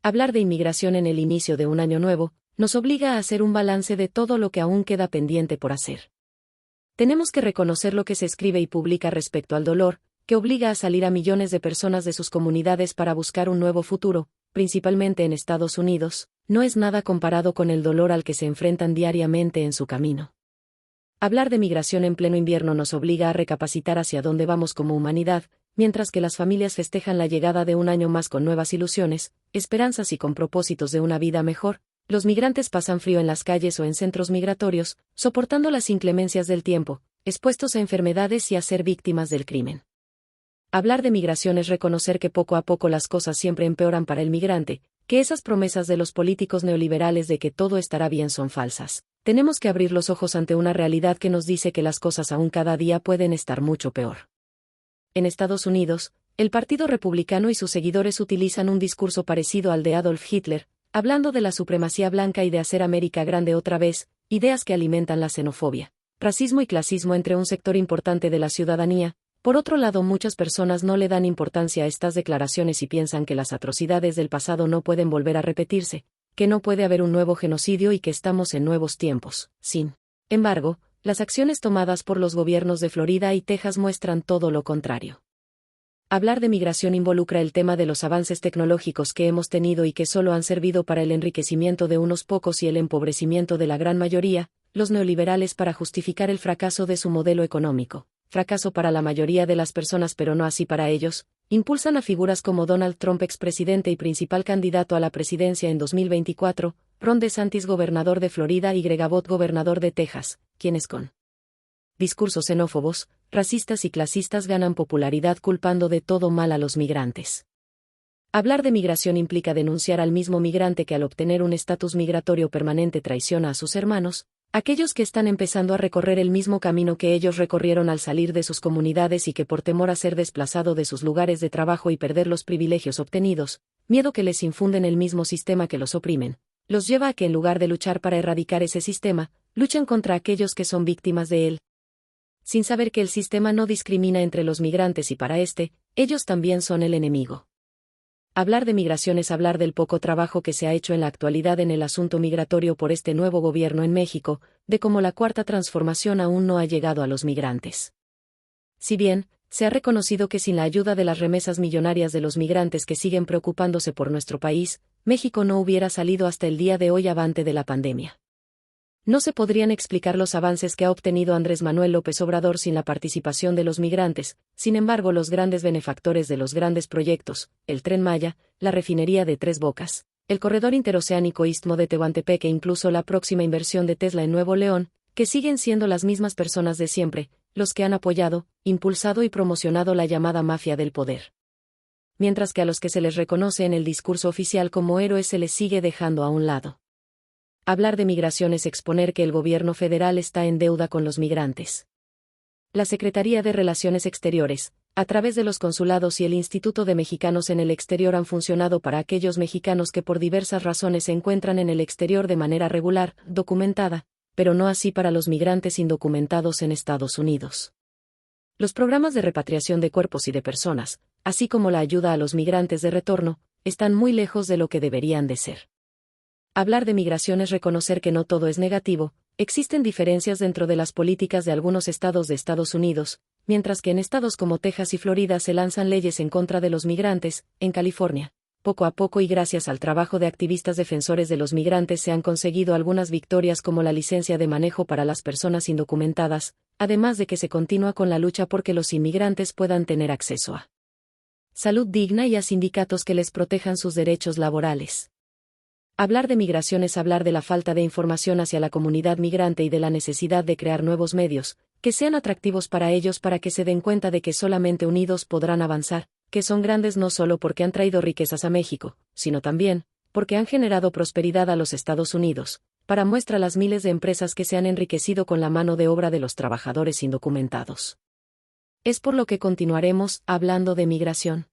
Hablar de inmigración en el inicio de un año nuevo, nos obliga a hacer un balance de todo lo que aún queda pendiente por hacer. Tenemos que reconocer lo que se escribe y publica respecto al dolor, que obliga a salir a millones de personas de sus comunidades para buscar un nuevo futuro, principalmente en Estados Unidos, no es nada comparado con el dolor al que se enfrentan diariamente en su camino. Hablar de migración en pleno invierno nos obliga a recapacitar hacia dónde vamos como humanidad, mientras que las familias festejan la llegada de un año más con nuevas ilusiones, esperanzas y con propósitos de una vida mejor. Los migrantes pasan frío en las calles o en centros migratorios, soportando las inclemencias del tiempo, expuestos a enfermedades y a ser víctimas del crimen. Hablar de migración es reconocer que poco a poco las cosas siempre empeoran para el migrante, que esas promesas de los políticos neoliberales de que todo estará bien son falsas. Tenemos que abrir los ojos ante una realidad que nos dice que las cosas aún cada día pueden estar mucho peor. En Estados Unidos, el Partido Republicano y sus seguidores utilizan un discurso parecido al de Adolf Hitler, hablando de la supremacía blanca y de hacer América grande otra vez, ideas que alimentan la xenofobia, racismo y clasismo entre un sector importante de la ciudadanía. Por otro lado, muchas personas no le dan importancia a estas declaraciones y piensan que las atrocidades del pasado no pueden volver a repetirse, que no puede haber un nuevo genocidio y que estamos en nuevos tiempos. Sin embargo, las acciones tomadas por los gobiernos de Florida y Texas muestran todo lo contrario. Hablar de migración involucra el tema de los avances tecnológicos que hemos tenido y que solo han servido para el enriquecimiento de unos pocos y el empobrecimiento de la gran mayoría, los neoliberales para justificar el fracaso de su modelo económico. Fracaso para la mayoría de las personas pero no así para ellos, impulsan a figuras como Donald Trump, expresidente y principal candidato a la presidencia en 2024, Ron DeSantis, gobernador de Florida, y Greg Abbott, gobernador de Texas, quienes con discursos xenófobos, racistas y clasistas ganan popularidad culpando de todo mal a los migrantes. Hablar de migración implica denunciar al mismo migrante que al obtener un estatus migratorio permanente traiciona a sus hermanos, aquellos que están empezando a recorrer el mismo camino que ellos recorrieron al salir de sus comunidades y que por temor a ser desplazado de sus lugares de trabajo y perder los privilegios obtenidos, miedo que les infunden el mismo sistema que los oprimen, los lleva a que en lugar de luchar para erradicar ese sistema, luchan contra aquellos que son víctimas de él, sin saber que el sistema no discrimina entre los migrantes y para ellos también son el enemigo. Hablar de migración es hablar del poco trabajo que se ha hecho en la actualidad en el asunto migratorio por este nuevo gobierno en México, de cómo la cuarta transformación aún no ha llegado a los migrantes. Si bien, se ha reconocido que sin la ayuda de las remesas millonarias de los migrantes que siguen preocupándose por nuestro país, México no hubiera salido hasta el día de hoy avante de la pandemia. No se podrían explicar los avances que ha obtenido Andrés Manuel López Obrador sin la participación de los migrantes. Sin embargo, los grandes benefactores de los grandes proyectos, el Tren Maya, la refinería de Tres Bocas, el corredor interoceánico Istmo de Tehuantepec e incluso la próxima inversión de Tesla en Nuevo León, que siguen siendo las mismas personas de siempre, los que han apoyado, impulsado y promocionado la llamada mafia del poder. Mientras que a los que se les reconoce en el discurso oficial como héroes se les sigue dejando a un lado. Hablar de migración es exponer que el gobierno federal está en deuda con los migrantes. La Secretaría de Relaciones Exteriores, a través de los consulados y el Instituto de Mexicanos en el Exterior, han funcionado para aquellos mexicanos que por diversas razones se encuentran en el exterior de manera regular, documentada, pero no así para los migrantes indocumentados en Estados Unidos. Los programas de repatriación de cuerpos y de personas, así como la ayuda a los migrantes de retorno, están muy lejos de lo que deberían de ser. Hablar de migración es reconocer que no todo es negativo, existen diferencias dentro de las políticas de algunos estados de Estados Unidos, mientras que en estados como Texas y Florida se lanzan leyes en contra de los migrantes. En California, poco a poco y gracias al trabajo de activistas defensores de los migrantes se han conseguido algunas victorias como la licencia de manejo para las personas indocumentadas, además de que se continúa con la lucha por que los inmigrantes puedan tener acceso a salud digna y a sindicatos que les protejan sus derechos laborales. Hablar de migración es hablar de la falta de información hacia la comunidad migrante y de la necesidad de crear nuevos medios, que sean atractivos para ellos para que se den cuenta de que solamente unidos podrán avanzar, que son grandes no solo porque han traído riquezas a México, sino también, porque han generado prosperidad a los Estados Unidos, para muestra las miles de empresas que se han enriquecido con la mano de obra de los trabajadores indocumentados. Es por lo que continuaremos hablando de migración.